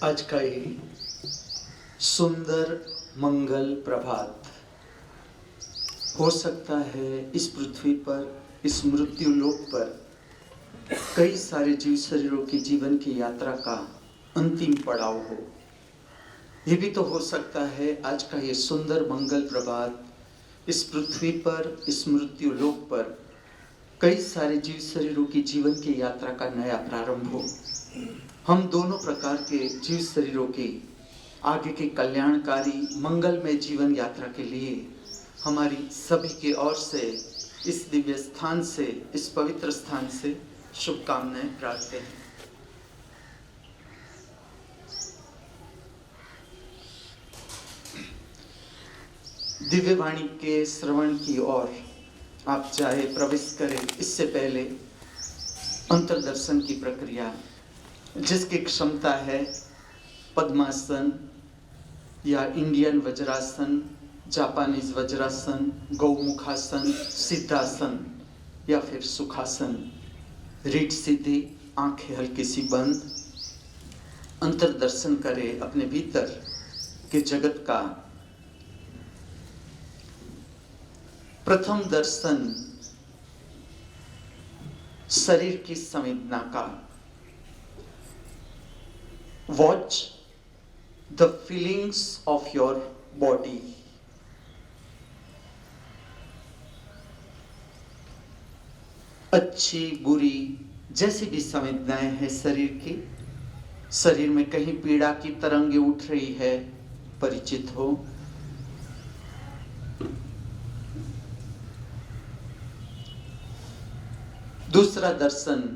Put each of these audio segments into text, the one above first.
आज का ये सुंदर मंगल प्रभात हो सकता है इस पृथ्वी पर, इस मृत्यु लोक पर कई सारे जीव शरीरों की जीवन की यात्रा का अंतिम पड़ाव हो। ये भी तो हो सकता है आज का ये सुंदर मंगल प्रभात इस पृथ्वी पर, इस मृत्यु लोक पर कई सारे जीव शरीरों की जीवन की यात्रा का नया प्रारंभ हो। हम दोनों प्रकार के जीव शरीरों की आगे के कल्याणकारी मंगलमय जीवन यात्रा के लिए हमारी सभी की ओर से इस दिव्य स्थान से, इस पवित्र स्थान से शुभकामनाएं प्रार्थना हैं। दिव्य वाणी के श्रवण की ओर आप चाहे प्रवेश करें, इससे पहले अंतर्दर्शन की प्रक्रिया जिसकी क्षमता है पद्मासन या इंडियन वज्रासन, जापानीज वज्रासन, गौमुखासन, सिद्धासन या फिर सुखासन। रीढ़ सीधी, आंखें हल्की सी बंद, अंतर्दर्शन करें अपने भीतर के जगत का। प्रथम दर्शन शरीर की संवेदना का। Watch the feelings of your body. अच्छी बुरी जैसी भी संवेदनाएं हैं शरीर की, शरीर में कहीं पीड़ा की तरंगे उठ रही है, परिचित हो। दूसरा दर्शन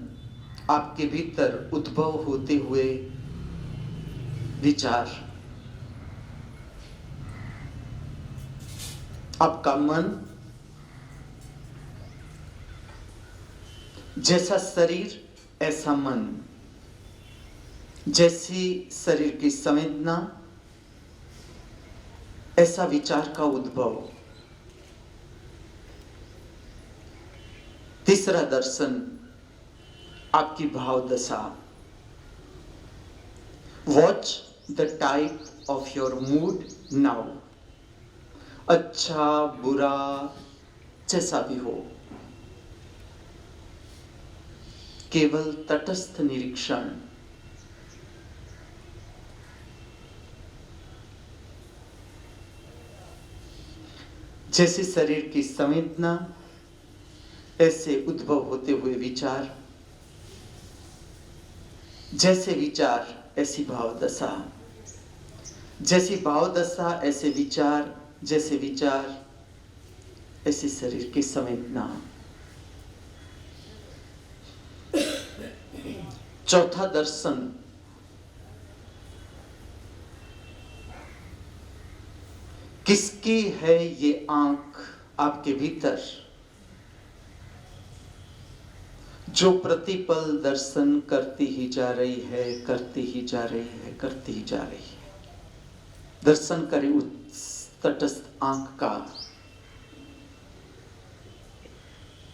आपके भीतर उद्भव होते हुए विचार। आपका मन जैसा शरीर ऐसा मन, जैसी शरीर की संवेदना ऐसा विचार का उद्भव। तीसरा दर्शन आपकी भाव दशा। Watch the type of your mood now. अच्छा बुरा जैसा भी हो, केवल तटस्थ निरीक्षण। जैसे शरीर की संवेदना ऐसे उद्भव होते हुए विचार, जैसे विचार ऐसी भाव दशा, जैसी भाव दशा ऐसे विचार, जैसे विचार ऐसी शरीर की संवेदना। चौथा दर्शन किसकी है ये आंख आपके भीतर जो प्रतिपल दर्शन करती ही जा रही है, करती ही जा रही है, करती ही जा रही है। दर्शन करे उस तटस्थ आंख का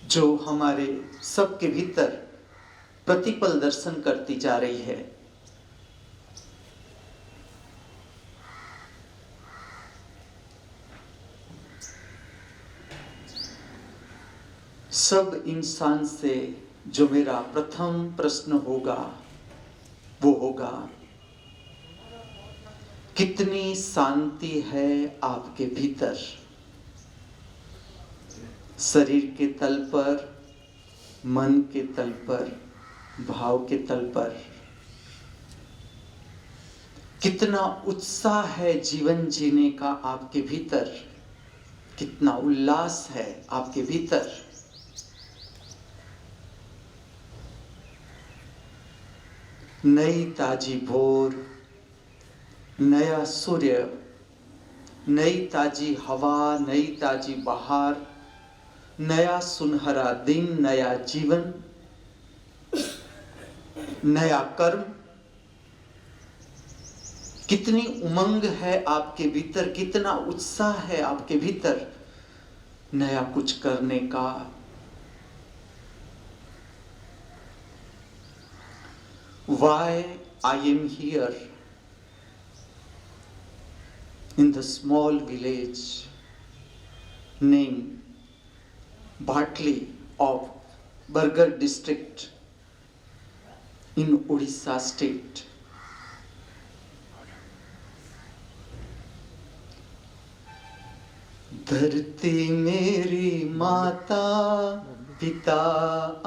जो हमारे सबके भीतर प्रतिपल दर्शन करती जा रही है। सब इंसान से जो मेरा प्रथम प्रश्न होगा वो होगा, कितनी शांति है आपके भीतर, शरीर के तल पर, मन के तल पर, भाव के तल पर। कितना उत्साह है जीवन जीने का आपके भीतर, कितना उल्लास है आपके भीतर। नई ताजी भोर, नया सूर्य, नई ताजी हवा, नई ताजी बहार, नया सुनहरा दिन, नया जीवन, नया कर्म। कितनी उमंग है आपके भीतर, कितना उत्साह है आपके भीतर नया कुछ करने का। Why I am here in the small village named Bhatli of Bargarh district in Odisha state. धरती मेरी माता पिता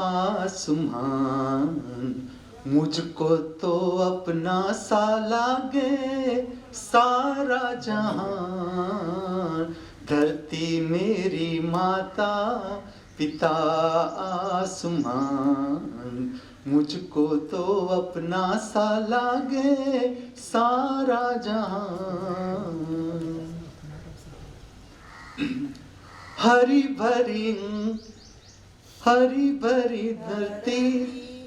आसमान, मुझको तो अपना सा लागे सारा जहान। धरती मेरी माता पिता आसमान, मुझको तो अपना सा लागे सारा जहान। हरी भरी धरती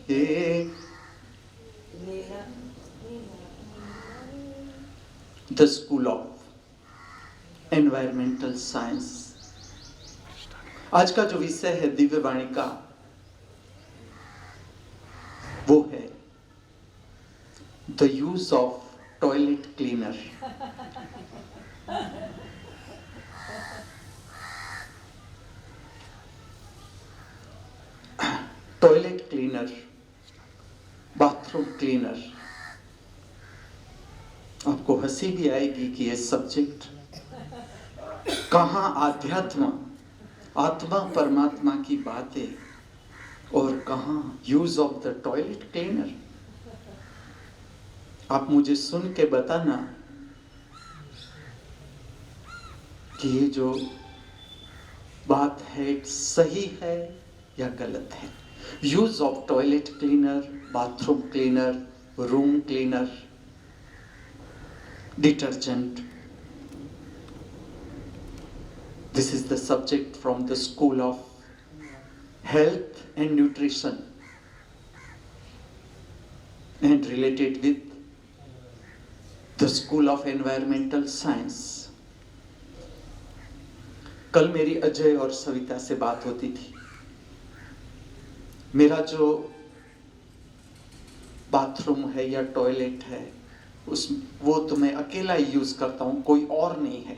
है। The school of environmental science. आज का जो विषय है दिव्यवाणी का, वो है the use of toilet cleaner. Toilet cleaner, bathroom cleaner. आपको हंसी भी आएगी कि ये सब्जेक्ट कहाँ आध्यात्म, आत्मा परमात्मा की बातें, और कहाँ use of the toilet cleaner. आप मुझे सुन के बताना कि ये जो बात है सही है या गलत है। Use of toilet cleaner, bathroom cleaner, room cleaner, detergent. This is the subject from the School of Health and Nutrition and related with the School of Environmental Science। कल मेरी अजय और सविता से बात होती थी। मेरा जो बाथरूम है या टॉयलेट है वो तो मैं अकेला ही यूज करता हूं, कोई और नहीं है।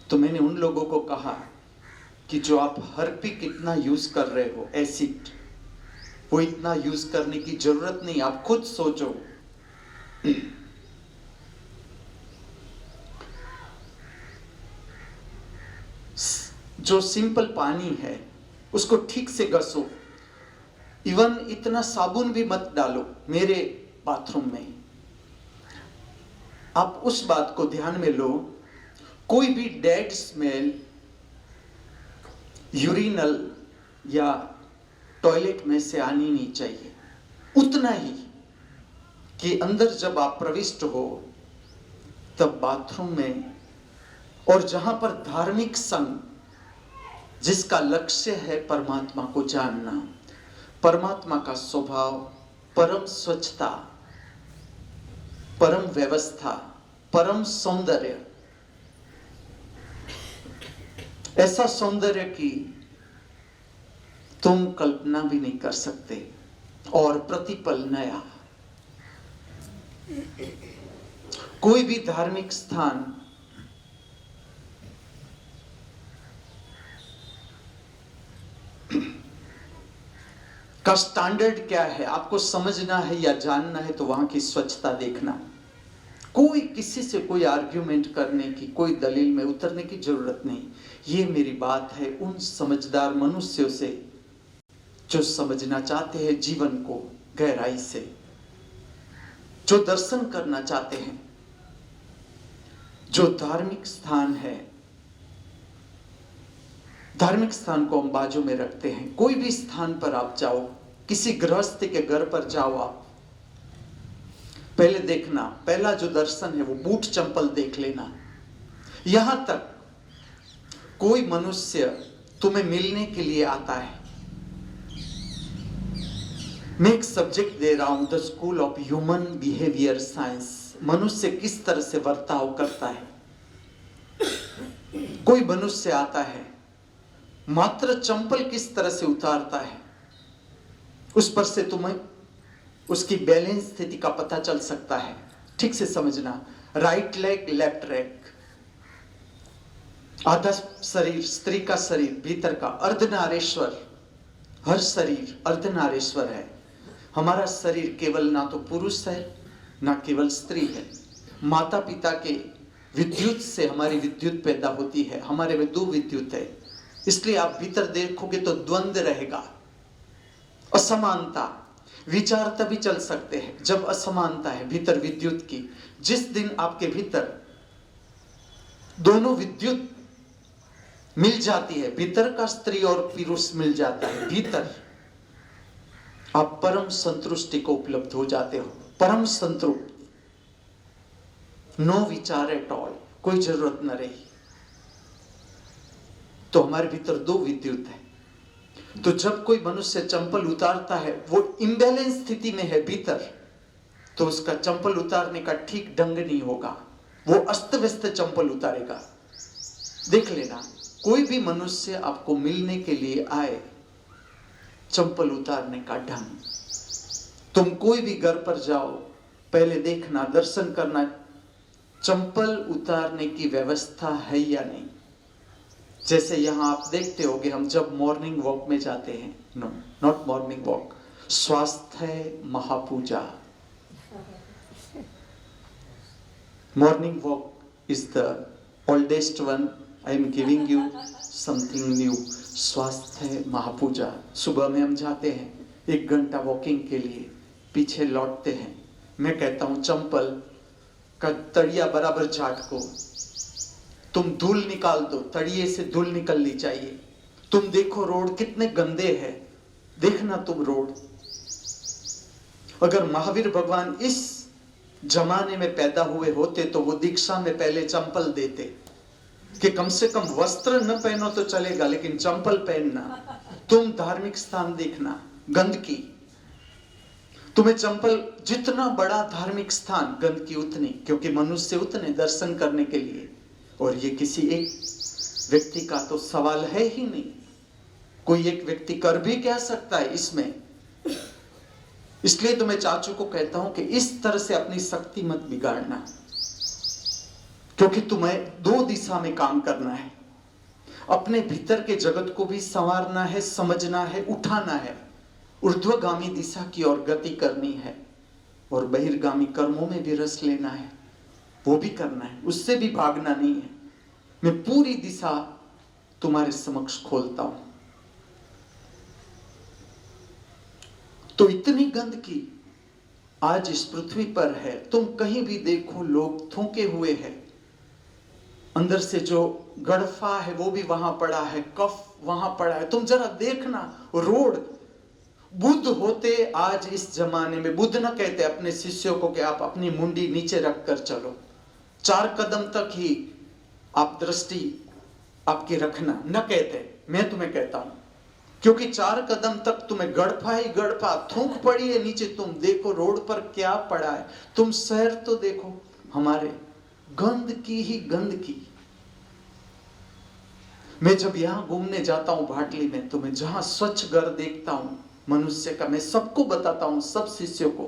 तो मैंने उन लोगों को कहा कि जो आप हार्पिक इतना यूज कर रहे हो, एसिड, वो इतना यूज करने की जरूरत नहीं। आप खुद सोचो, जो सिंपल पानी है उसको ठीक से घसो। इवन इतना साबुन भी मत डालो मेरे बाथरूम में। आप उस बात को ध्यान में लो, कोई भी डेड स्मेल यूरिनल या टॉयलेट में से आनी नहीं चाहिए। उतना ही कि अंदर जब आप प्रविष्ट हो तब बाथरूम में, और जहां पर धार्मिक संघ जिसका लक्ष्य है परमात्मा को जानना, परमात्मा का स्वभाव परम स्वच्छता, परम व्यवस्था, परम सौंदर्य, ऐसा सौंदर्य की तुम कल्पना भी नहीं कर सकते, और प्रतिपल नया। कोई भी धार्मिक स्थान का स्टैंडर्ड क्या है आपको समझना है या जानना है, तो वहां की स्वच्छता देखना। कोई किसी से कोई आर्ग्यूमेंट करने की, कोई दलील में उतरने की जरूरत नहीं। ये मेरी बात है उन समझदार मनुष्यों से जो समझना चाहते हैं जीवन को गहराई से, जो दर्शन करना चाहते हैं। जो धार्मिक स्थान है, धार्मिक स्थान को हम बाजू में रखते हैं। कोई भी स्थान पर आप जाओ, किसी गृहस्थ के घर पर जाओ, आप पहले देखना, पहला जो दर्शन है वो बूट चंपल देख लेना। यहां तक कोई मनुष्य तुम्हें मिलने के लिए आता है। मैं एक सब्जेक्ट दे रहा हूं, the school of human behaviour science. मनुष्य किस तरह से बर्ताव करता है। कोई मनुष्य आता है, मात्र चंपल किस तरह से उतारता है, उस पर से तुम्हें उसकी बैलेंस स्थिति का पता चल सकता है। ठीक से समझना, राइट लेग लेफ्ट लेग, आधा शरीर स्त्री का शरीर भीतर का अर्धनारेश्वर, हर शरीर अर्धनारेश्वर है। हमारा शरीर केवल ना तो पुरुष है ना केवल स्त्री है। माता पिता के विद्युत से हमारी विद्युत पैदा होती है, हमारे में दो विद्युत है। इसलिए आप भीतर देखोगे तो द्वंद्व रहेगा, असमानता। विचार तभी चल सकते हैं जब असमानता है भीतर विद्युत की। जिस दिन आपके भीतर दोनों विद्युत मिल जाती है, भीतर का स्त्री और पुरुष मिल जाता है भीतर, आप परम संतुष्टि को उपलब्ध हो जाते हो, परम संतृप्त, नो विचार एट ऑल, कोई जरूरत न रही। तो हमारे भीतर दो विद्युत है। तो जब कोई मनुष्य चंपल उतारता है, वो इम्बैलेंस स्थिति में है भीतर, तो उसका चंपल उतारने का ठीक ढंग नहीं होगा, वो अस्त व्यस्त चंपल उतारेगा। देख लेना, कोई भी मनुष्य आपको मिलने के लिए आए, चंपल उतारने का ढंग, तुम कोई भी घर पर जाओ, पहले देखना, दर्शन करना, चंपल उतारने की व्यवस्था है या नहीं। जैसे यहां आप देखते होगे, हम जब मॉर्निंग वॉक में जाते हैं, नो नॉट मॉर्निंग वॉक, स्वास्थ्य महापूजा, morning walk is the oldest one, I am giving you something new. स्वास्थ्य महापूजा, सुबह में हम जाते हैं 1 घंटा वॉकिंग के लिए, पीछे लौटते हैं। मैं कहता हूं चंपल का तड़िया बराबर झाट को, तुम धूल निकाल दो, तड़िए से धूल निकलनी चाहिए। तुम देखो रोड कितने गंदे हैं, देखना तुम रोड। अगर महावीर भगवान इस जमाने में पैदा हुए होते तो वो दीक्षा में पहले चंपल देते कि कम से कम वस्त्र न पहनो तो चलेगा, लेकिन चंपल पहनना। तुम धार्मिक स्थान देखना, गंदगी, तुम्हें चंपल, जितना बड़ा धार्मिक स्थान गंदगी उतनी, क्योंकि मनुष्य उतने दर्शन करने के लिए, और ये किसी एक व्यक्ति का तो सवाल है ही नहीं। कोई एक व्यक्ति कर भी क्या सकता है इसमें। इसलिए तो मैं चाचू को कहता हूं कि इस तरह से अपनी शक्ति मत बिगाड़ना, क्योंकि तुम्हें 2 दिशा में काम करना है। अपने भीतर के जगत को भी संवारना है, समझना है, उठाना है, ऊर्ध्वगामी दिशा की ओर गति करनी है, और बहिर्गामी कर्मों में भी रस लेना है, वो भी करना है, उससे भी भागना नहीं है। मैं पूरी दिशा तुम्हारे समक्ष खोलता हूं। तो इतनी गंदगी आज इस पृथ्वी पर है, तुम कहीं भी देखो लोग थूके हुए हैं, अंदर से जो गड़फा है वो भी वहां पड़ा है, कफ वहां पड़ा है। तुम जरा देखना रोड। बुद्ध होते आज इस जमाने में, बुद्ध न कहते अपने शिष्यों को कि आप अपनी मुंडी नीचे रखकर चलो, 4 कदम तक ही आप दृष्टि आपकी रखना, न कहते। मैं तुम्हें कहता हूं, क्योंकि 4 कदम तक तुम्हें गड़फा ही गड़फा, थूक पड़ी है नीचे। तुम देखो रोड पर क्या पड़ा है, तुम शहर तो देखो हमारे, गंदगी ही गंदगी। मैं जब यहां घूमने जाता हूं भाटली में, तो मैं जहां स्वच्छ घर देखता हूं मनुष्य का, मैं सबको बताता हूं, सब शिष्यों को,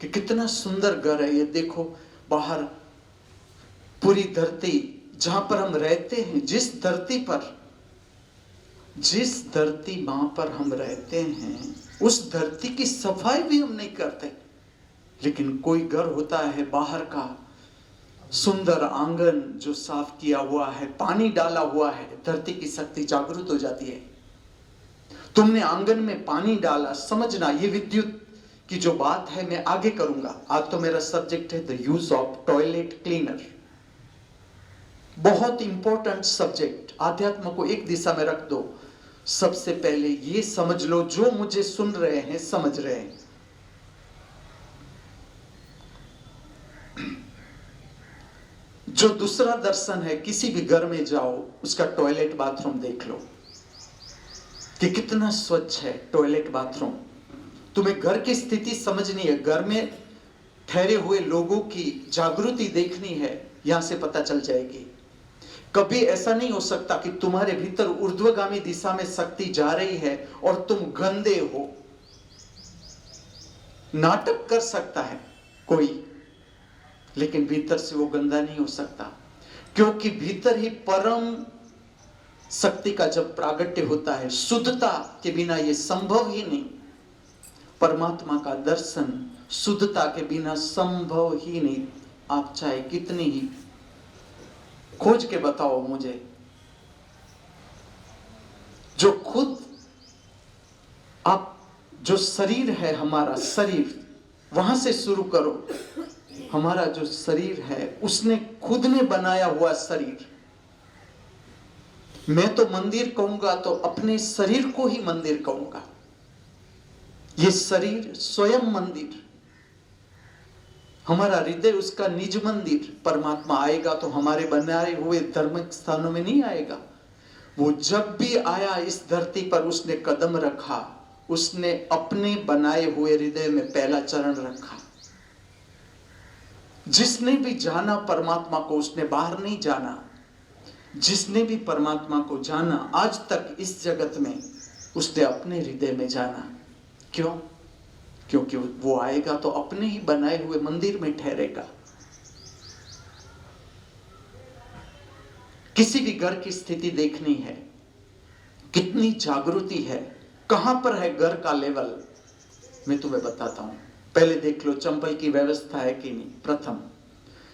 कि कितना सुंदर घर है ये देखो। बाहर पूरी धरती जहां पर हम रहते हैं, जिस धरती मां पर हम रहते हैं, उस धरती की सफाई भी हम नहीं करते। लेकिन कोई घर होता है बाहर का सुंदर आंगन जो साफ किया हुआ है, पानी डाला हुआ है, धरती की शक्ति जागृत हो जाती है। तुमने आंगन में पानी डाला, समझना ये विद्युत की जो बात है मैं आगे करूंगा। आज तो मेरा सब्जेक्ट है the use of toilet cleaner, बहुत इंपॉर्टेंट सब्जेक्ट। आध्यात्म को एक दिशा में रख दो। सबसे पहले ये समझ लो, जो मुझे सुन रहे हैं समझ रहे हैं, जो दूसरा दर्शन है, किसी भी घर में जाओ उसका टॉयलेट बाथरूम देख लो कि कितना स्वच्छ है टॉयलेट बाथरूम। तुम्हें घर की स्थिति समझनी है, घर में ठहरे हुए लोगों की जागृति देखनी है, यहां से पता चल जाएगी। कभी ऐसा नहीं हो सकता कि तुम्हारे भीतर ऊर्ध्वगामी दिशा में शक्ति जा रही है और तुम गंदे हो। नाटक कर सकता है कोई, लेकिन भीतर से वो गंदा नहीं हो सकता, क्योंकि भीतर ही परम शक्ति का जब प्रागट्य होता है, शुद्धता के बिना ये संभव ही नहीं। परमात्मा का दर्शन शुद्धता के बिना संभव ही नहीं। आप चाहे कितनी ही खोज के बताओ मुझे, जो खुद आप जो शरीर है, हमारा शरीर, वहां से शुरू करो। हमारा जो शरीर है उसने खुद ने बनाया हुआ शरीर। मैं तो मंदिर कहूंगा तो अपने शरीर को ही मंदिर कहूंगा। ये शरीर स्वयं मंदिर, हमारा हृदय उसका निज मंदिर। परमात्मा आएगा तो हमारे बनाए हुए धार्मिक स्थानों में नहीं आएगा। वो जब भी आया इस धरती पर उसने कदम रखा, उसने अपने बनाए हुए हृदय में पहला चरण रखा। जिसने भी जाना परमात्मा को, उसने बाहर नहीं जाना। जिसने भी परमात्मा को जाना आज तक इस जगत में, उसने अपने हृदय में जाना। क्यों? क्योंकि वो आएगा तो अपने ही बनाए हुए मंदिर में ठहरेगा। किसी भी घर की स्थिति देखनी है, कितनी जागृति है, कहां पर है घर का लेवल, मैं तुम्हें बताता हूं। पहले देख लो चंपल की व्यवस्था है कि नहीं, प्रथम।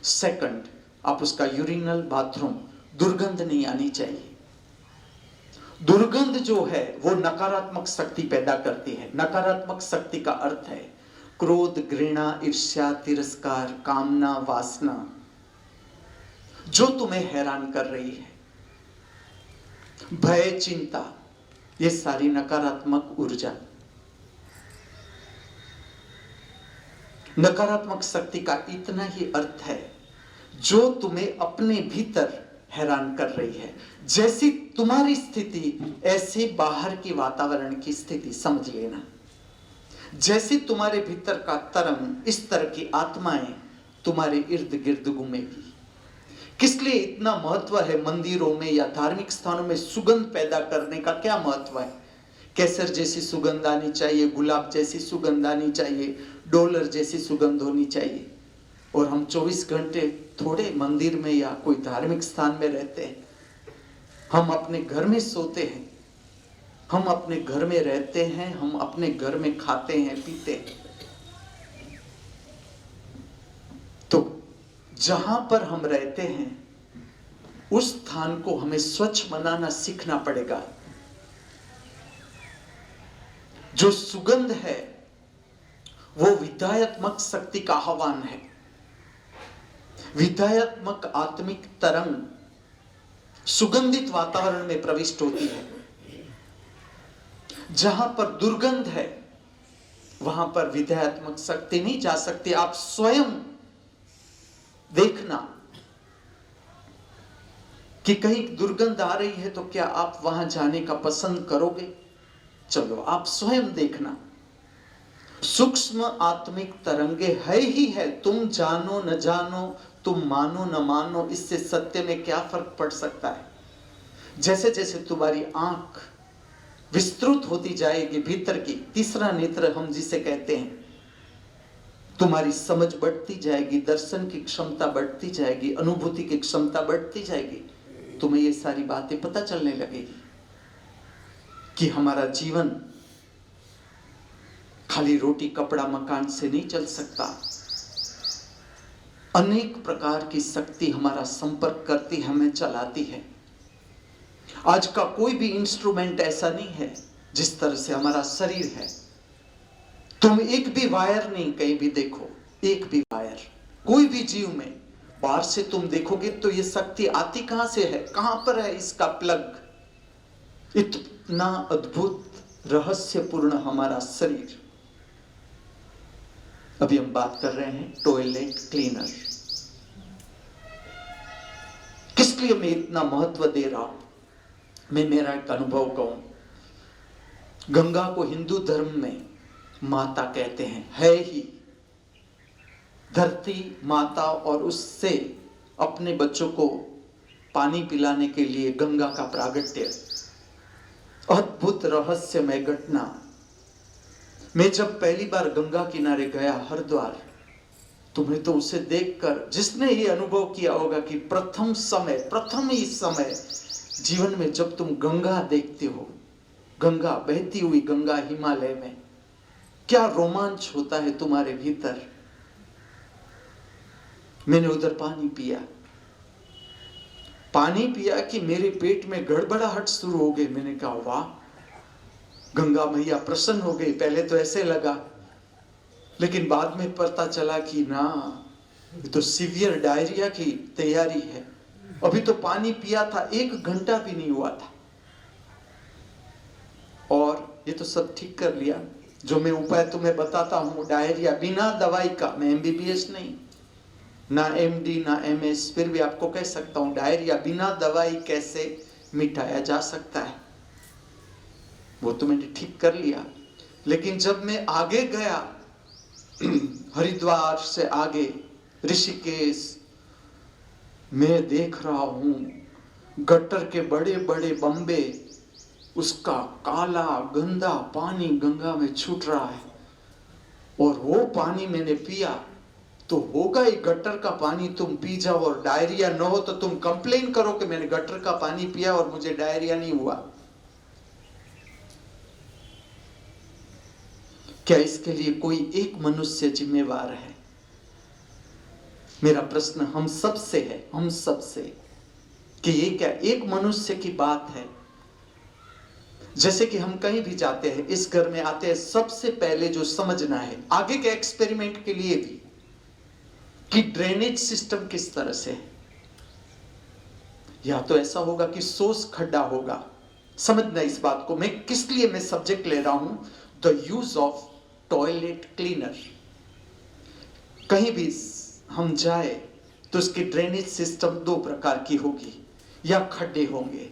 सेकंड, आप उसका यूरिनल बाथरूम, दुर्गंध नहीं आनी चाहिए। दुर्गंध जो है वो नकारात्मक शक्ति पैदा करती है। नकारात्मक शक्ति का अर्थ है क्रोध, घृणा, ईर्ष्या, तिरस्कार, कामना, वासना, जो तुम्हें हैरान कर रही है, भय, चिंता, ये सारी नकारात्मक ऊर्जा। नकारात्मक शक्ति का इतना ही अर्थ है जो तुम्हें अपने भीतर हैरान कर रही है। जैसी तुम्हारी स्थिति ऐसे बाहर की वातावरण की स्थिति समझ लेना। जैसे तुम्हारे भीतर का तरंग, इस तरह की आत्माएं तुम्हारे इर्द गिर्द घूमेगी। किस लिए इतना महत्व है मंदिरों में या धार्मिक स्थानों में सुगंध पैदा करने का? क्या महत्व है? केसर जैसी सुगंध आनी चाहिए, गुलाब जैसी सुगंध आनी चाहिए, डॉलर जैसी सुगंध होनी चाहिए। और हम 24 घंटे थोड़े मंदिर में या कोई धार्मिक स्थान में रहते हैं। हम अपने घर में सोते हैं, हम अपने घर में रहते हैं, हम अपने घर में खाते हैं, पीते हैं। तो जहां पर हम रहते हैं उस स्थान को हमें स्वच्छ बनाना सीखना पड़ेगा। जो सुगंध है वो विधायत्मक शक्ति का आह्वान है। विधायत्मक आत्मिक तरंग सुगंधित वातावरण में प्रविष्ट होती है। जहां पर दुर्गंध है वहां पर विधायत्मक शक्ति नहीं जा सकती। आप स्वयं देखना कि कहीं दुर्गंध आ रही है तो क्या आप वहां जाने का पसंद करोगे? चलो आप स्वयं देखना। सूक्ष्म आत्मिक तरंगे है ही है। तुम जानो न जानो, तुम मानो न मानो, इससे सत्य में क्या फर्क पड़ सकता है? जैसे जैसे तुम्हारी आंख विस्तृत होती जाएगी भीतर की, तीसरा नेत्र हम जिसे कहते हैं, तुम्हारी समझ बढ़ती जाएगी, दर्शन की क्षमता बढ़ती जाएगी, अनुभूति की क्षमता बढ़ती जाएगी, तुम्हें ये सारी बातें पता चलने लगेगी कि हमारा जीवन खाली रोटी कपड़ा मकान से नहीं चल सकता। अनेक प्रकार की शक्ति हमारा संपर्क करती, हमें चलाती है। आज का कोई भी इंस्ट्रूमेंट ऐसा नहीं है जिस तरह से हमारा शरीर है। तुम एक भी वायर नहीं, कहीं भी देखो एक भी वायर, कोई भी जीव में बाहर से तुम देखोगे तो ये शक्ति आती कहां से है? कहां पर है इसका प्लग? इतना अद्भुत रहस्यपूर्ण हमारा शरीर। अभी हम बात कर रहे हैं टॉयलेट क्लीनर। किस लिए मैं इतना महत्व दे रहा हूं? मैं मेरा एक अनुभव कहूं। गंगा को हिंदू धर्म में माता कहते हैं, है ही धरती माता, और उससे अपने बच्चों को पानी पिलाने के लिए गंगा का प्रागट्य। अद्भुत रहस्यमय घटना। मैं जब पहली बार गंगा किनारे गया हरिद्वार, तुम्हें तो उसे देखकर जिसने ये अनुभव किया होगा कि प्रथम ही समय जीवन में जब तुम गंगा देखते हो, गंगा बहती हुई गंगा हिमालय में, क्या रोमांच होता है तुम्हारे भीतर। मैंने उधर पानी पिया कि मेरे पेट में गड़बड़ाहट शुरू हो गई। मैंने कहा वाह, गंगा मैया प्रसन्न हो गई। पहले तो ऐसे लगा, लेकिन बाद में पता चला कि ना, ये तो सीवियर डायरिया की तैयारी है। अभी तो पानी पिया था, 1 घंटा भी नहीं हुआ था, और ये तो सब ठीक कर लिया। जो मैं उपाय तुम्हें बताता हूं, डायरिया बिना दवाई का, मैं MBBS नहीं, ना MD ना MS, फिर भी आपको कह सकता हूं डायरिया बिना दवाई कैसे मिटाया जा सकता है, वो तो मैंने ठीक कर लिया। लेकिन जब मैं आगे गया, हरिद्वार से आगे ऋषिकेश, मैं देख रहा हूं गटर के बड़े बड़े बम्बे, उसका काला गंदा पानी गंगा में छूट रहा है, और वो पानी मैंने पिया। तो होगा ही, गटर का पानी तुम पी जाओ और डायरिया न हो तो तुम कंप्लेन करो कि मैंने गटर का पानी पिया और मुझे डायरिया नहीं हुआ। क्या इसके लिए कोई एक मनुष्य जिम्मेवार है? मेरा प्रश्न हम सब से है, हम सब से, कि ये क्या एक मनुष्य की बात है? जैसे कि हम कहीं भी जाते हैं, इस घर में आते हैं, सबसे पहले जो समझना है आगे के एक्सपेरिमेंट के लिए भी, कि ड्रेनेज सिस्टम किस तरह से है। या तो ऐसा होगा कि सोर्स खड्डा होगा। समझना इस बात को, मैं किस लिए मैं सब्जेक्ट ले रहा हूं, the use of toilet cleaner. कहीं भी हम जाए तो उसकी ड्रेनेज सिस्टम 2 प्रकार की होगी, या खड्डे होंगे,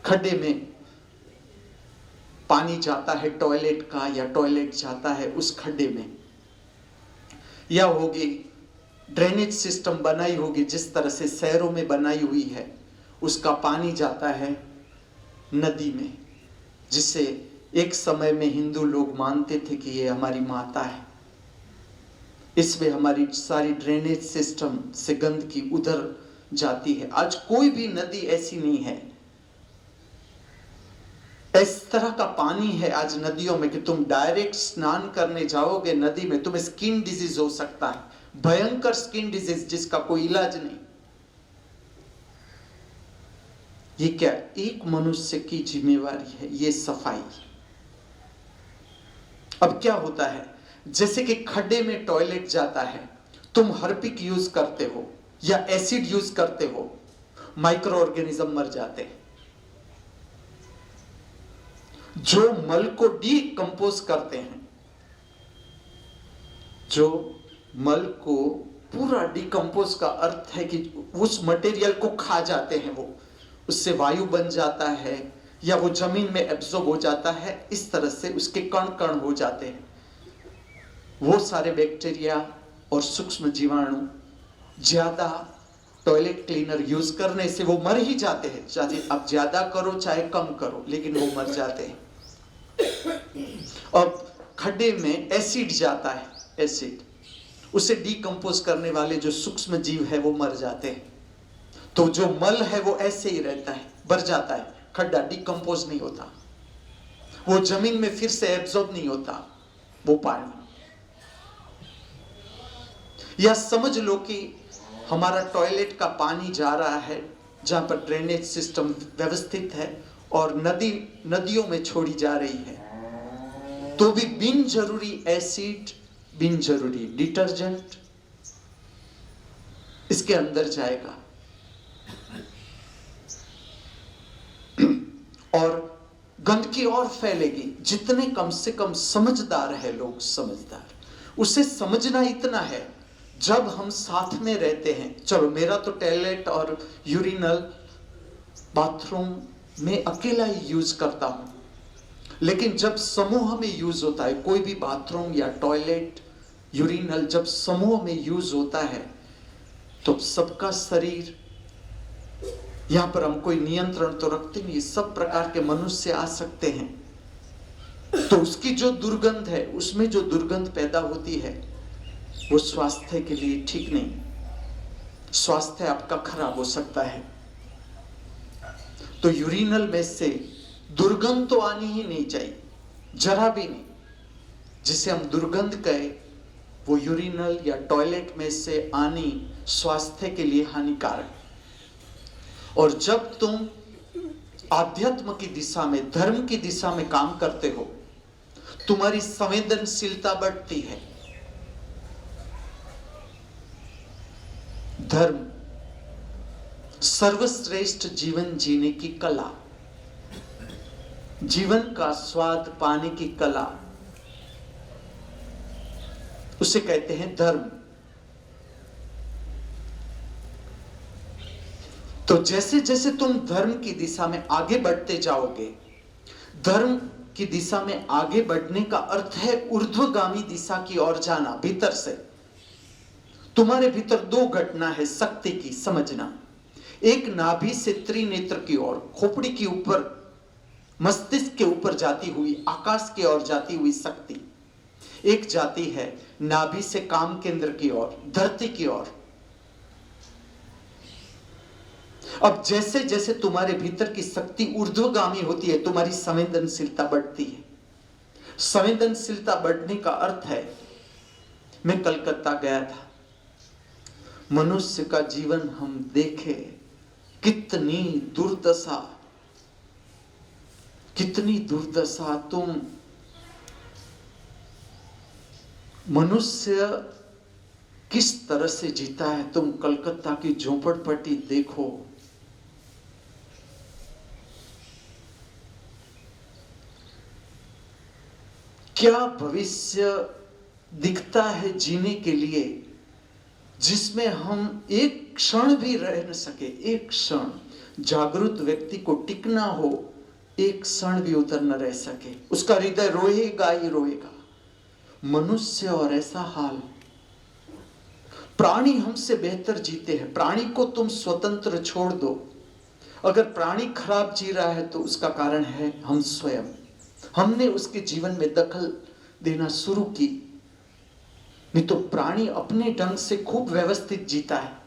खड्डे में पानी जाता है टॉयलेट का, या टॉयलेट जाता है उस खड्डे में, या होगी ड्रेनेज सिस्टम बनाई होगी जिस तरह से शहरों में बनाई हुई है, उसका पानी जाता है नदी में, जिसे एक समय में हिंदू लोग मानते थे कि ये हमारी माता है, इसमें हमारी सारी ड्रेनेज सिस्टम से गंदगी उधर जाती है। आज कोई भी नदी ऐसी नहीं है, इस तरह का पानी है आज नदियों में कि तुम डायरेक्ट स्नान करने जाओगे नदी में, तुम्हें स्किन डिजीज हो सकता है, भयंकर स्किन डिजीज जिसका कोई इलाज नहीं। ये क्या एक मनुष्य की जिम्मेवारी है, ये सफाई। अब क्या होता है, जैसे कि खड्डे में टॉयलेट जाता है, तुम हार्पिक यूज करते हो या एसिड यूज करते हो, माइक्रो ऑर्गेनिज्म मर जाते हैं। जो मल को डीकंपोज करते हैं, जो मल को पूरा डीकंपोज का अर्थ है कि उस मटेरियल को खा जाते हैं, वो उससे वायु बन जाता है या वो जमीन में एब्जॉर्ब हो जाता है, इस तरह से उसके कण कण हो जाते हैं। वो सारे बैक्टीरिया और सूक्ष्म जीवाणु ज्यादा टॉयलेट क्लीनर यूज करने से वो मर ही जाते हैं, चाहे आप ज्यादा करो चाहे कम करो, लेकिन वो मर जाते हैं। और खड्डे में एसिड जाता है, एसिड उसे डीकंपोज करने वाले जो सूक्ष्म जीव है वो मर जाते हैं। तो जो मल है वो ऐसे ही रहता है, भर जाता है, खड्डा डीकंपोज नहीं होता, वो जमीन में फिर से एब्जॉर्ब नहीं होता वो पानी। या समझ लो कि हमारा टॉयलेट का पानी जा रहा है जहां पर ड्रेनेज सिस्टम व्यवस्थित है और नदियों में छोड़ी जा रही है, तो भी बिन जरूरी एसिड, बिन जरूरी डिटर्जेंट इसके अंदर जाएगा और गंदगी और फैलेगी। जितने कम से कम समझदार है लोग, समझदार, उसे समझना इतना है, जब हम साथ में रहते हैं, चलो मेरा तो टॉयलेट और यूरिनल बाथरूम में अकेला ही यूज करता हूं, लेकिन जब समूह में यूज होता है, कोई भी बाथरूम या टॉयलेट यूरिनल जब समूह में यूज होता है, तो सबका शरीर, यहां पर हम कोई नियंत्रण तो रखते नहीं, सब प्रकार के मनुष्य आ सकते हैं, तो उसकी जो दुर्गंध है, उसमें जो दुर्गंध पैदा होती है, वो स्वास्थ्य के लिए ठीक नहीं। स्वास्थ्य आपका खराब हो सकता है। तो यूरिनल में से दुर्गंध तो आनी ही नहीं चाहिए, जरा भी नहीं। जिसे हम दुर्गंध कहे वो यूरिनल या टॉयलेट में से आनी स्वास्थ्य के लिए हानिकारक। और जब तुम आध्यात्म की दिशा में, धर्म की दिशा में काम करते हो, तुम्हारी संवेदनशीलता बढ़ती है। धर्म सर्वश्रेष्ठ जीवन जीने की कला, जीवन का स्वाद पाने की कला, उसे कहते हैं धर्म। तो जैसे जैसे तुम धर्म की दिशा में आगे बढ़ते जाओगे, धर्म की दिशा में आगे बढ़ने का अर्थ है ऊर्ध्वगामी दिशा की ओर जाना। भीतर से तुम्हारे भीतर दो घटना है शक्ति की, समझना। एक नाभि से त्रिनेत्र की ओर, खोपड़ी के ऊपर, मस्तिष्क के ऊपर जाती हुई, आकाश की ओर जाती हुई शक्ति। एक जाती है नाभि से काम केंद्र की ओर, धरती की ओर। अब जैसे जैसे तुम्हारे भीतर की शक्ति ऊर्ध्वगामी होती है, तुम्हारी संवेदनशीलता बढ़ती है। संवेदनशीलता बढ़ने का अर्थ है, मैं कलकत्ता गया था, मनुष्य का जीवन हम देखे, कितनी दुर्दशा, कितनी दुर्दशा। तुम मनुष्य किस तरह से जीता है, तुम कलकत्ता की झोपड़पट्टी देखो। क्या भविष्य दिखता है जीने के लिए, जिसमें हम एक क्षण भी रह न सके। एक क्षण जागृत व्यक्ति को टिकना हो, एक क्षण भी उतर न रह सके, उसका हृदय रोएगा ही रोएगा। मनुष्य और ऐसा हाल। प्राणी हमसे बेहतर जीते हैं। प्राणी को तुम स्वतंत्र छोड़ दो। अगर प्राणी खराब जी रहा है तो उसका कारण है हम स्वयं। हमने उसके जीवन में दखल देना शुरू की। नहीं तो प्राणी अपने ढंग से खूब व्यवस्थित जीता है,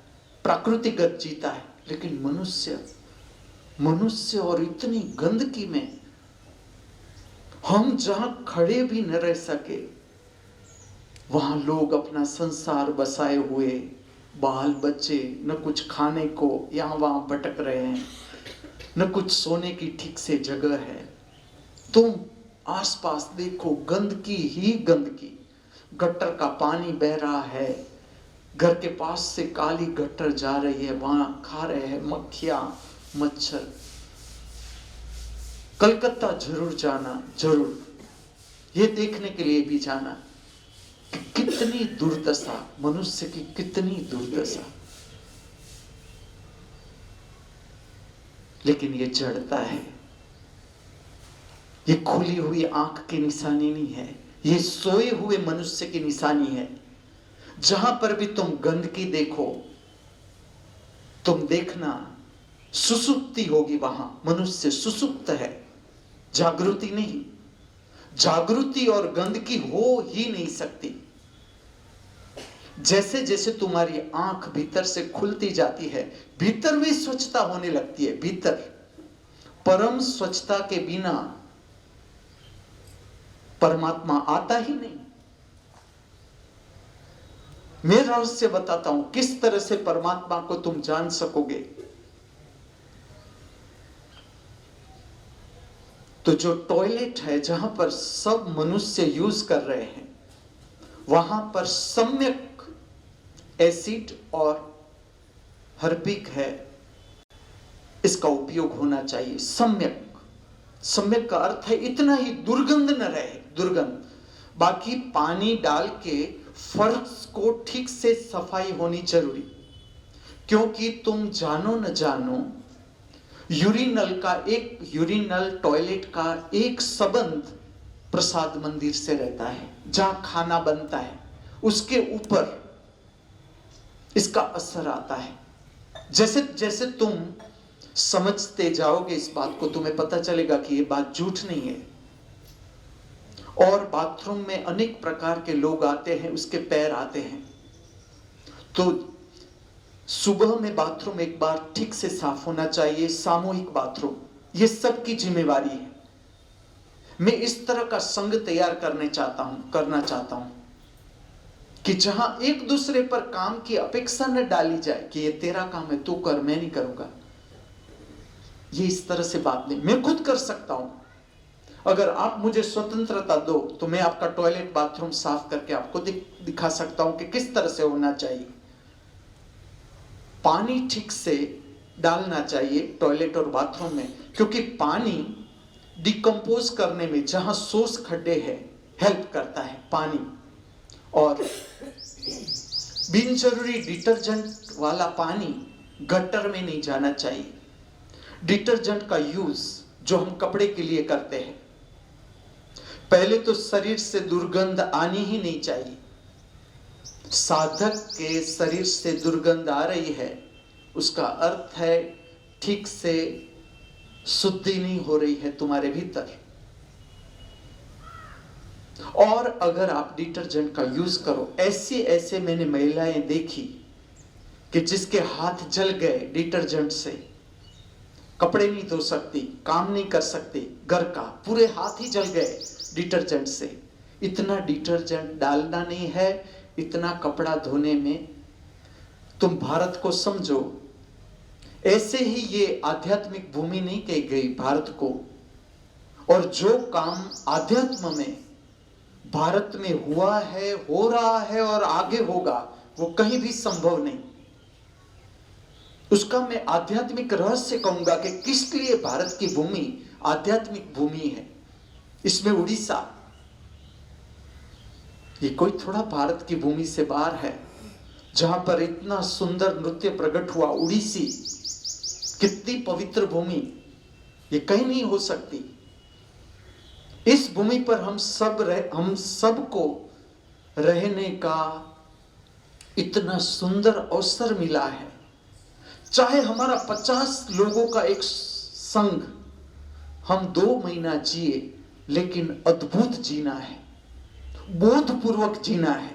प्राकृतिकगत जीता है। लेकिन मनुष्य और इतनी गंदगी में हम जहां खड़े भी न रह सके, वहां लोग अपना संसार बसाए हुए, बाल बच्चे न कुछ खाने को यहां वहां भटक रहे हैं, न कुछ सोने की ठीक से जगह है। तुम आसपास देखो, गंदगी ही गंदगी। गटर का पानी बह रहा है, घर के पास से काली गटर जा रही है, वहां खा रहे हैं मक्खियां, मच्छर। कलकत्ता जरूर जाना, जरूर ये देखने के लिए भी जाना कि कितनी दुर्दशा, मनुष्य की कितनी दुर्दशा। लेकिन ये जड़ता है, ये खुली हुई आंख की निशानी नहीं है, ये सोए हुए मनुष्य की निशानी है। जहां पर भी तुम गंदगी देखो, तुम देखना सुसुप्ति होगी। वहां मनुष्य सुसुप्त है, जागृति नहीं। जागृति और गंदगी हो ही नहीं सकती। जैसे जैसे तुम्हारी आंख भीतर से खुलती जाती है, भीतर भी स्वच्छता होने लगती है। भीतर परम स्वच्छता के बिना परमात्मा आता ही नहीं। मैं रहस्य बताता हूं किस तरह से परमात्मा को तुम जान सकोगे। तो जो टॉयलेट है जहां पर सब मनुष्य यूज कर रहे हैं, वहां पर सम्यक एसिड और हार्पिक है, इसका उपयोग होना चाहिए। सम्यक, सम्यक का अर्थ है इतना ही दुर्गंध न रहे, दुर्गंध। बाकी पानी डाल के फर्श को ठीक से सफाई होनी जरूरी। क्योंकि तुम जानो न जानो, यूरिनल टॉयलेट का एक संबंध प्रसाद मंदिर से रहता है, जहां खाना बनता है, उसके ऊपर इसका असर आता है। जैसे जैसे तुम समझते जाओगे इस बात को, तुम्हें पता चलेगा कि ये बात झूठ नहीं है। और बाथरूम में अनेक प्रकार के लोग आते हैं, उसके पैर आते हैं, तो सुबह में बाथरूम एक बार ठीक से साफ होना चाहिए, सामूहिक बाथरूम, ये सबकी जिम्मेवारी है। मैं इस तरह का संघ तैयार करना चाहता हूं कि जहां एक दूसरे पर काम की अपेक्षा न डाली जाए कि ये तेरा काम है, तू कर, मैं नहीं करूंगा। ये इस तरह से बात नहीं, मैं खुद कर सकता हूं। अगर आप मुझे स्वतंत्रता दो तो मैं आपका टॉयलेट बाथरूम साफ करके आपको दिखा सकता हूं कि किस तरह से होना चाहिए। पानी ठीक से डालना चाहिए टॉयलेट और बाथरूम में, क्योंकि पानी डिकम्पोज करने में जहां सोस खड्डे हैं हेल्प करता है पानी। और बिन जरूरी डिटर्जेंट वाला पानी गटर में नहीं जाना चाहिए। डिटर्जेंट का यूज जो हम कपड़े के लिए करते हैं, पहले तो शरीर से दुर्गंध आनी ही नहीं चाहिए। साधक के शरीर से दुर्गंध आ रही है, उसका अर्थ है ठीक से शुद्धि नहीं हो रही है तुम्हारे भीतर। और अगर आप डिटर्जेंट का यूज करो, ऐसे मैंने महिलाएं देखी कि जिसके हाथ जल गए डिटर्जेंट से, कपड़े नहीं धो सकती, काम नहीं कर सकती, घर का पूरे हाथ ही जल गए डिटर्जेंट से। इतना डिटर्जेंट डालना नहीं है, इतना कपड़ा धोने में। तुम भारत को समझो, ऐसे ही ये आध्यात्मिक भूमि नहीं कही गई भारत को। और जो काम आध्यात्म में भारत में हुआ है, हो रहा है और आगे होगा, वो कहीं भी संभव नहीं। उसका मैं आध्यात्मिक रहस्य कहूंगा कि किस लिए भारत की भूमि आध्यात्मिक भूमि है। इसमें उड़ीसा, ये कोई थोड़ा भारत की भूमि से बाहर है, जहां पर इतना सुंदर नृत्य प्रकट हुआ। उड़ीसी कितनी पवित्र भूमि, ये कहीं नहीं हो सकती। इस भूमि पर हम सबको रहने का इतना सुंदर अवसर मिला है। चाहे हमारा 50 लोगों का एक संघ, हम 2 महीना जिए, लेकिन अद्भुत जीना है, बोधपूर्वक जीना है,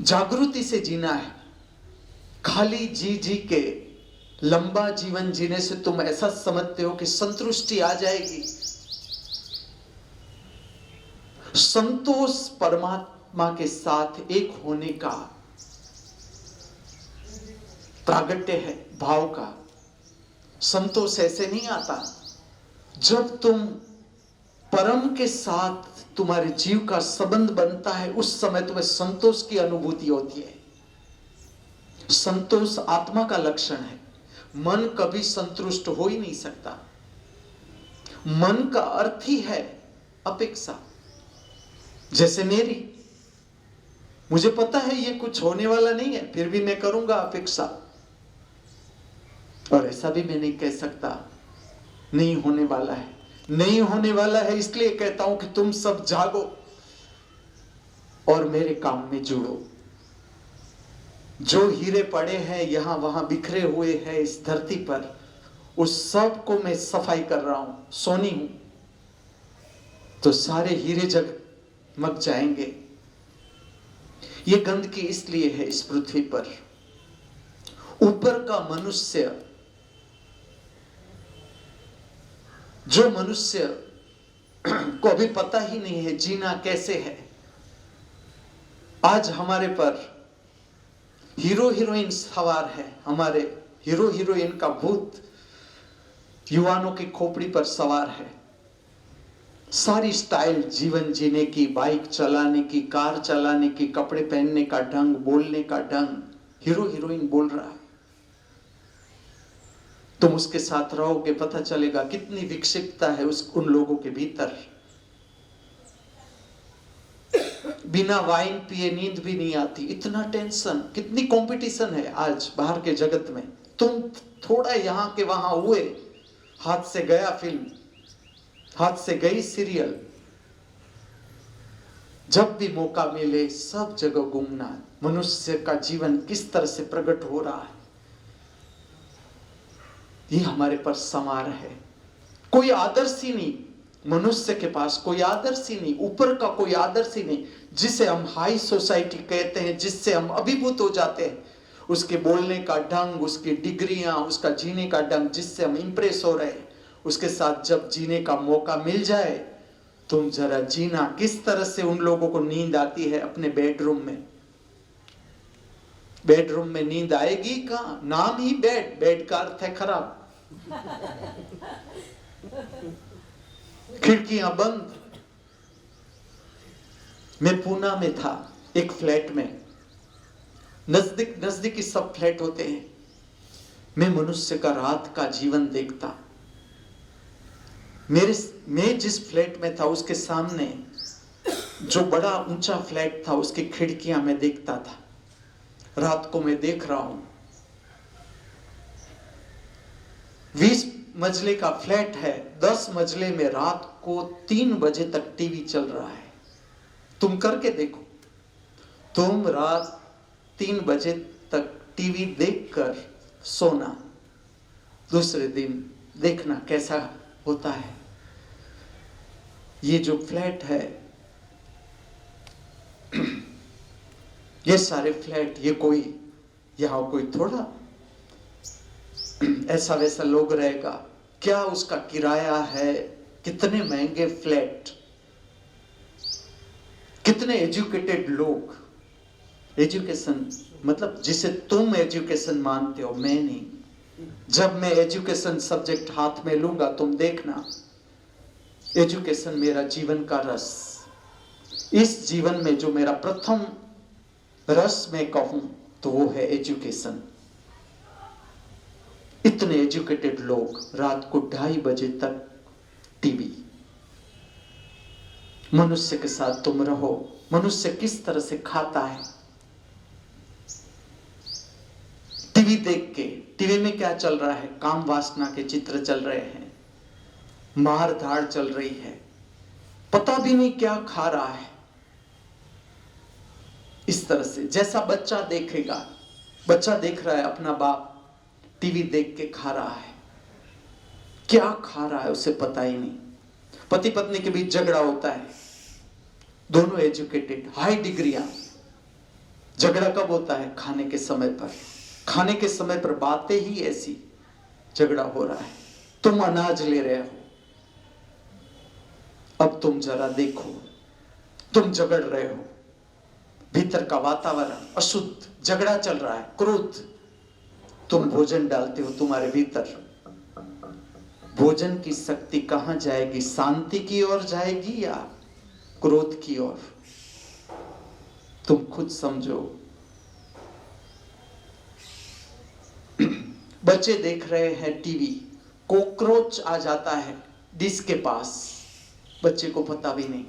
जागृति से जीना है। खाली जी के लंबा जीवन जीने से तुम ऐसा समझते हो कि संतुष्टि आ जाएगी। संतोष परमात्मा के साथ एक होने का प्रागट्य है, भाव का। संतोष ऐसे नहीं आता। जब तुम परम के साथ तुम्हारे जीव का संबंध बनता है, उस समय तुम्हें संतोष की अनुभूति होती है। संतोष आत्मा का लक्षण है। मन कभी संतुष्ट हो ही नहीं सकता। मन का अर्थ ही है अपेक्षा। जैसे मुझे पता है ये कुछ होने वाला नहीं है, फिर भी मैं करूंगा अपेक्षा। और ऐसा भी मैं नहीं कह सकता नहीं होने वाला है, नहीं होने वाला है। इसलिए कहता हूं कि तुम सब जागो और मेरे काम में जुड़ो। जो हीरे पड़े हैं यहां वहां बिखरे हुए हैं इस धरती पर, उस सब को मैं सफाई कर रहा हूं, सोनी हूं, तो सारे हीरे जगमग जाएंगे। ये गंदगी इसलिए है इस पृथ्वी पर। ऊपर का मनुष्य, जो मनुष्य को अभी पता ही नहीं है जीना कैसे है, आज हमारे पर हीरो हीरोइन सवार है। हमारे हीरो हीरोइन का भूत युवानों की खोपड़ी पर सवार है। सारी स्टाइल जीवन जीने की, बाइक चलाने की, कार चलाने की, कपड़े पहनने का ढंग, बोलने का ढंग, हीरो हीरोइन बोल रहा है। तुम उसके साथ रहोगे, पता चलेगा कितनी विक्षिप्तता है उन लोगों के भीतर। बिना वाइन पिए नींद भी नहीं आती, इतना टेंशन। कितनी कंपटीशन है आज बाहर के जगत में। तुम थोड़ा यहां के वहां हुए, हाथ से गया फिल्म, हाथ से गई सीरियल। जब भी मौका मिले सब जगह घूमना। मनुष्य का जीवन किस तरह से प्रकट हो रहा है, ये हमारे पर समार है। कोई आदर्श ही नहीं। मनुष्य के पास कोई आदर्श ही नहीं, ऊपर का कोई आदर्श ही नहीं, जिसे हम हाई सोसाइटी कहते हैं, जिससे हम अभिभूत हो जाते हैं, उसके बोलने का ढंग, उसकी डिग्रियां, उसका जीने का ढंग, जिससे हम इंप्रेस हो रहे हैं, उसके साथ जब जीने का मौका मिल जाए, तुम जरा जीना किस तरह से उन लोगों को नींद आती है अपने बेडरूम में। बेडरूम में नींद आएगी कहां? नाम ही बेड, बेड का अर्थ है खराब। खिड़कियां बंद। मैं पूना में था एक फ्लैट में, नजदीक नजदीकी सब फ्लैट होते हैं। मैं मनुष्य का रात का जीवन देखता। मैं जिस फ्लैट में था उसके सामने जो बड़ा ऊंचा फ्लैट था, उसकी खिड़कियां मैं देखता था। रात को मैं देख रहा हूं, 20 मंजिले का फ्लैट है, 10 मंजिले में रात को 3 बजे तक टीवी चल रहा है। तुम करके देखो, तुम रात 3 बजे तक टीवी देखकर सोना, दूसरे दिन देखना कैसा होता है। ये जो फ्लैट है, ये सारे फ्लैट, ये कोई यहां कोई थोड़ा ऐसा वैसा लोग रहेगा क्या? उसका किराया है, कितने महंगे फ्लैट, कितने एजुकेटेड लोग। एजुकेशन मतलब जिसे तुम एजुकेशन मानते हो, मैं नहीं। जब मैं एजुकेशन सब्जेक्ट हाथ में लूंगा, तुम देखना, एजुकेशन मेरा जीवन का रस। इस जीवन में जो मेरा प्रथम रस मैं कहूं तो वो है एजुकेशन। इतने एजुकेटेड लोग, रात को 2:30 बजे तक टीवी। मनुष्य के साथ तुम रहो, मनुष्य किस तरह से खाता है टीवी देख के। टीवी में क्या चल रहा है? काम वासना के चित्र चल रहे हैं, मार धाड़ चल रही है, पता भी नहीं क्या खा रहा है। इस तरह से जैसा बच्चा देखेगा, बच्चा देख रहा है अपना बाप टीवी देख के खा रहा है, क्या खा रहा है उसे पता ही नहीं। पति पत्नी के बीच झगड़ा होता है, दोनों एजुकेटेड, हाई डिग्रियां। झगड़ा कब होता है? खाने के समय पर। खाने के समय पर बातें ही ऐसी, झगड़ा हो रहा है। तुम अनाज ले रहे हो, अब तुम जरा देखो, तुम झगड़ रहे हो, भीतर का वातावरण अशुद्ध, झगड़ा चल रहा है, क्रोध। तुम भोजन डालते हो तुम्हारे भीतर, भोजन की शक्ति कहां जाएगी? शांति की ओर जाएगी या क्रोध की ओर? तुम खुद समझो। बच्चे देख रहे हैं टीवी, कॉकरोच आ जाता है डिश के पास, बच्चे को पता भी नहीं।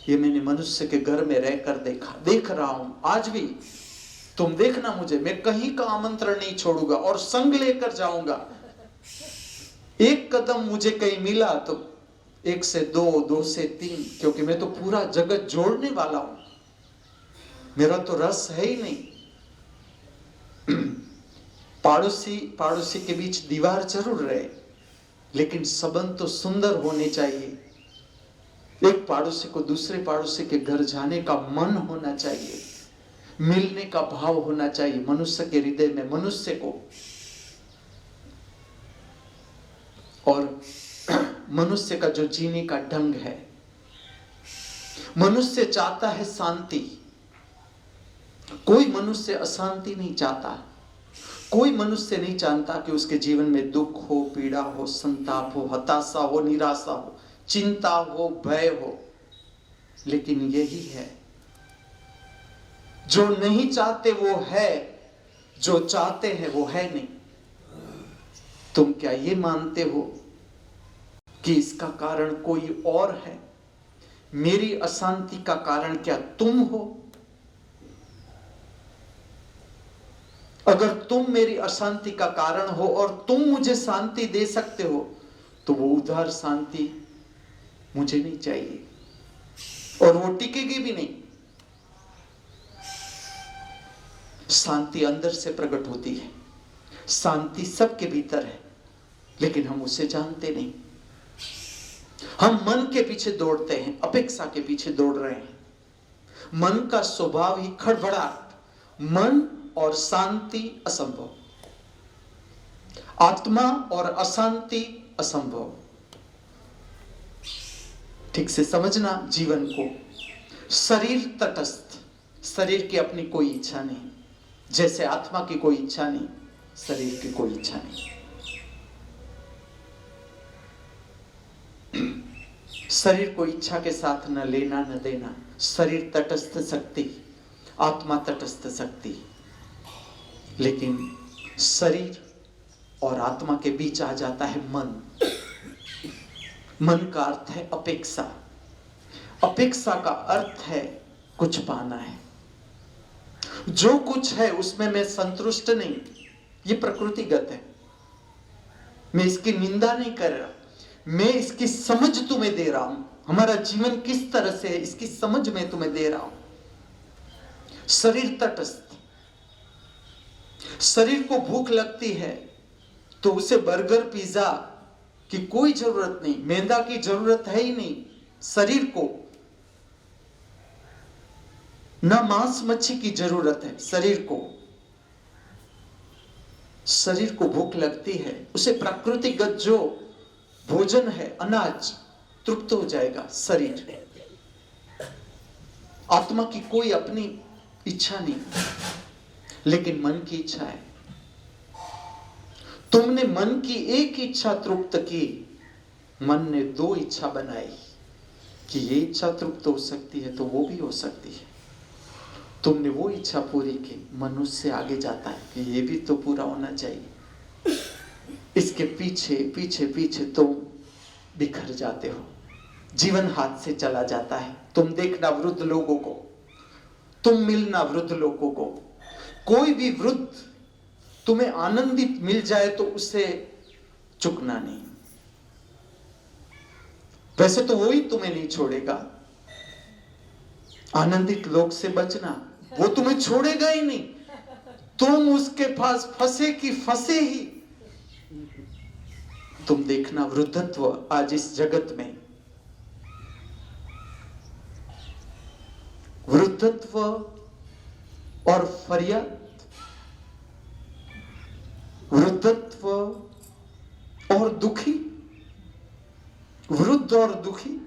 ये मैंने मनुष्य के घर में रहकर देखा, देख रहा हूं आज भी। तुम देखना मुझे, मैं कहीं का आमंत्रण नहीं छोड़ूंगा और संग लेकर जाऊंगा। एक कदम मुझे कहीं मिला तो 1 से 2, 2 से 3, क्योंकि मैं तो पूरा जगत जोड़ने वाला हूं। मेरा तो रस है ही नहीं। पड़ोसी के बीच दीवार जरूर रहे, लेकिन संबंध तो सुंदर होने चाहिए। एक पड़ोसी को दूसरे पड़ोसी के घर जाने का मन होना चाहिए, मिलने का भाव होना चाहिए मनुष्य के हृदय में, मनुष्य को। और मनुष्य का जो जीने का ढंग है, मनुष्य चाहता है शांति। कोई मनुष्य अशांति नहीं चाहता। कोई मनुष्य नहीं चाहता कि उसके जीवन में दुख हो, पीड़ा हो, संताप हो, हताशा हो, निराशा हो, चिंता हो, भय हो। लेकिन यही है, जो नहीं चाहते वो है, जो चाहते हैं वो है नहीं। तुम क्या ये मानते हो कि इसका कारण कोई और है? मेरी अशांति का कारण क्या तुम हो? अगर तुम मेरी अशांति का कारण हो और तुम मुझे शांति दे सकते हो, तो वो उधार शांति मुझे नहीं चाहिए, और वो टिकेगी भी नहीं। शांति अंदर से प्रकट होती है, शांति सबके भीतर है, लेकिन हम उसे जानते नहीं। हम मन के पीछे दौड़ते हैं, अपेक्षा के पीछे दौड़ रहे हैं। मन का स्वभाव ही खड़बड़ाहट, मन और शांति असंभव, आत्मा और अशांति असंभव। ठीक से समझना जीवन को। शरीर तटस्थ, शरीर की अपनी कोई इच्छा नहीं, जैसे आत्मा की कोई इच्छा नहीं, शरीर की कोई इच्छा नहीं। शरीर को इच्छा के साथ न लेना न देना। शरीर तटस्थ शक्ति, आत्मा तटस्थ शक्ति। लेकिन शरीर और आत्मा के बीच आ जाता है मन। मन का अर्थ है अपेक्षा। अपेक्षा का अर्थ है कुछ पाना है। जो कुछ है उसमें मैं संतुष्ट नहीं, ये प्रकृतिगत है। मैं इसकी निंदा नहीं कर रहा, मैं इसकी समझ तुम्हें दे रहा हूं। हमारा जीवन किस तरह से है इसकी समझ मैं तुम्हें दे रहा हूं। शरीर तटस्थ। शरीर को भूख लगती है तो उसे बर्गर पिज्जा की कोई जरूरत नहीं, मैदा की जरूरत है ही नहीं। शरीर को ना मांस मच्छी की जरूरत है। शरीर को भूख लगती है, उसे प्राकृतिक जो भोजन है अनाज तृप्त हो जाएगा शरीर। आत्मा की कोई अपनी इच्छा नहीं, लेकिन मन की इच्छा है। तुमने मन की एक इच्छा तृप्त की, मन ने दो इच्छा बनाई कि ये इच्छा तृप्त हो सकती है तो वो भी हो सकती है। तुमने वो इच्छा पूरी की, मन उससे आगे जाता है कि ये भी तो पूरा होना चाहिए। इसके पीछे पीछे पीछे तुम बिखर जाते हो, जीवन हाथ से चला जाता है। तुम देखना वृद्ध लोगों को, तुम मिलना वृद्ध लोगों को, कोई भी वृद्ध तुम्हें आनंदित मिल जाए तो उसे चुकना नहीं। वैसे तो वो ही तुम्हें नहीं छोड़ेगा। आनंदित लोग से बचना, वो तुम्हें छोड़ेगा ही नहीं। तुम उसके पास फंसे कि फंसे ही। तुम देखना वृद्धत्व आज इस जगत में, वृद्धत्व और फरियाद, वृद्धत्व और दुखी, वृद्ध और दुखी।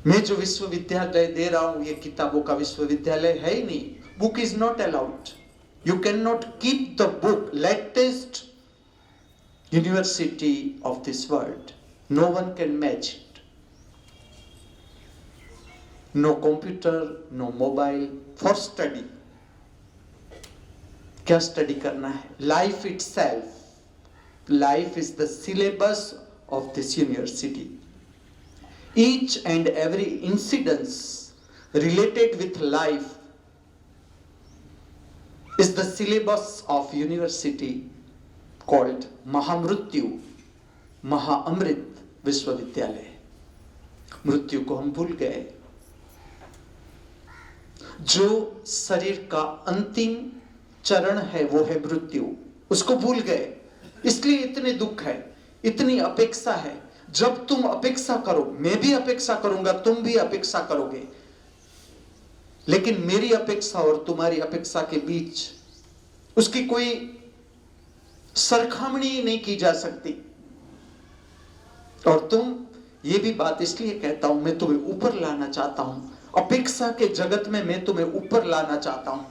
मैं जो विश्वविद्यालय दे रहा हूं ये किताबों का विश्वविद्यालय है ही नहीं। Book is not allowed, you can not keep the book. Latest university of this world, no one can match it. No computer, no mobile for study. क्या स्टडी करना है? Life itself. Life is the syllabus of this university. Each and every incidence related with life is the syllabus of university called महामृत्यु, महाअमृत विश्वविद्यालय। मृत्यु को हम भूल गए। जो शरीर का अंतिम चरण है वो है मृत्यु, उसको भूल गए। इसलिए इतने दुख है, इतनी अपेक्षा है। जब तुम अपेक्षा करो, मैं भी अपेक्षा करूंगा, तुम भी अपेक्षा करोगे, लेकिन मेरी अपेक्षा और तुम्हारी अपेक्षा के बीच उसकी कोई सरखामणी नहीं की जा सकती। और तुम, ये भी बात इसलिए कहता हूं, मैं तुम्हें ऊपर लाना चाहता हूं। अपेक्षा के जगत में मैं तुम्हें ऊपर लाना चाहता हूं।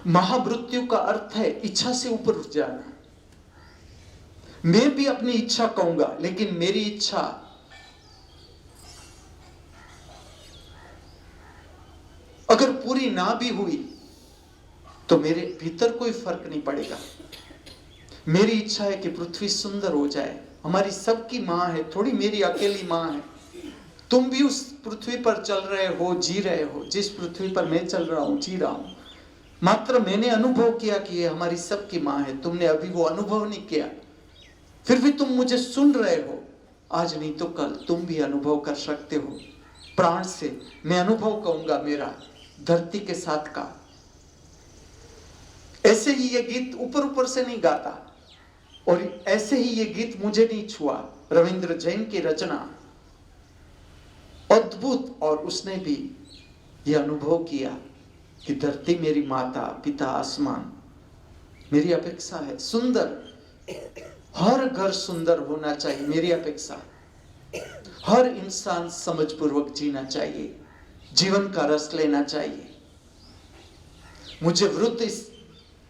महामृत्यु का अर्थ है इच्छा से ऊपर उठ जाना। मैं भी अपनी इच्छा कहूंगा, लेकिन मेरी इच्छा अगर पूरी ना भी हुई तो मेरे भीतर कोई फर्क नहीं पड़ेगा। मेरी इच्छा है कि पृथ्वी सुंदर हो जाए। हमारी सबकी मां है, थोड़ी मेरी अकेली मां है। तुम भी उस पृथ्वी पर चल रहे हो, जी रहे हो, जिस पृथ्वी पर मैं चल रहा हूं, जी रहा हूं। मात्र मैंने अनुभव किया कि ये हमारी सबकी मां है। तुमने अभी वो अनुभव नहीं किया, फिर भी तुम मुझे सुन रहे हो। आज नहीं तो कल तुम भी अनुभव कर सकते हो। प्राण से मैं अनुभव कहूंगा मेरा धरती के साथ का। ऐसे ही ये गीत ऊपर ऊपर से नहीं गाता, और ऐसे ही ये गीत मुझे नहीं छुआ। रविंद्र जैन की रचना अद्भुत, और उसने भी यह अनुभव किया कि धरती मेरी माता, पिता आसमान मेरी अपेक्षा है। सुंदर, हर घर सुंदर होना चाहिए मेरी अपेक्षा। हर इंसान समझपूर्वक जीना चाहिए, जीवन का रस लेना चाहिए। मुझे वृद्ध इस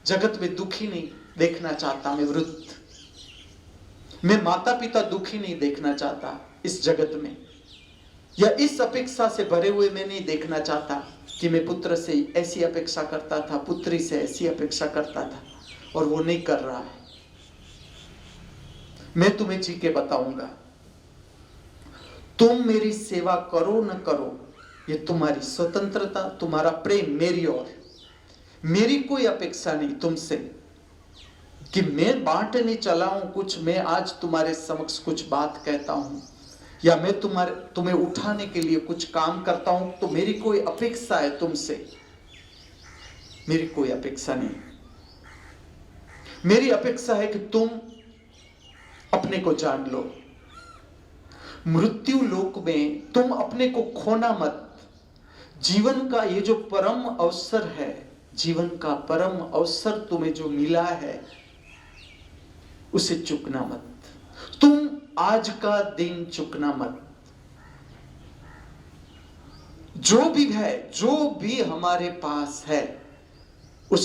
जगत में दुखी नहीं देखना चाहता। मैं माता पिता दुखी नहीं देखना चाहता इस जगत में, या इस अपेक्षा से भरे हुए मैं नहीं देखना चाहता कि मैं पुत्र से ऐसी अपेक्षा करता था, पुत्री से ऐसी अपेक्षा करता था, और वो नहीं कर रहा है। मैं तुम्हें जी के बताऊंगा, तुम मेरी सेवा करो न करो, ये तुम्हारी स्वतंत्रता, तुम्हारा प्रेम मेरी ओर। मेरी कोई अपेक्षा नहीं तुमसे कि मैं बांटने चला हूं कुछ, मैं आज तुम्हारे समक्ष कुछ बात कहता हूं, या मैं तुम्हें उठाने के लिए कुछ काम करता हूं, तो मेरी कोई अपेक्षा है तुमसे? मेरी कोई अपेक्षा नहीं। मेरी अपेक्षा है कि तुम अपने को जान लो। मृत्यु लोक में तुम अपने को खोना मत। जीवन का ये जो परम अवसर है, जीवन का परम अवसर तुम्हें जो मिला है, उसे चूकना मत। तुम आज का दिन चूकना मत। जो भी है, जो भी हमारे पास है,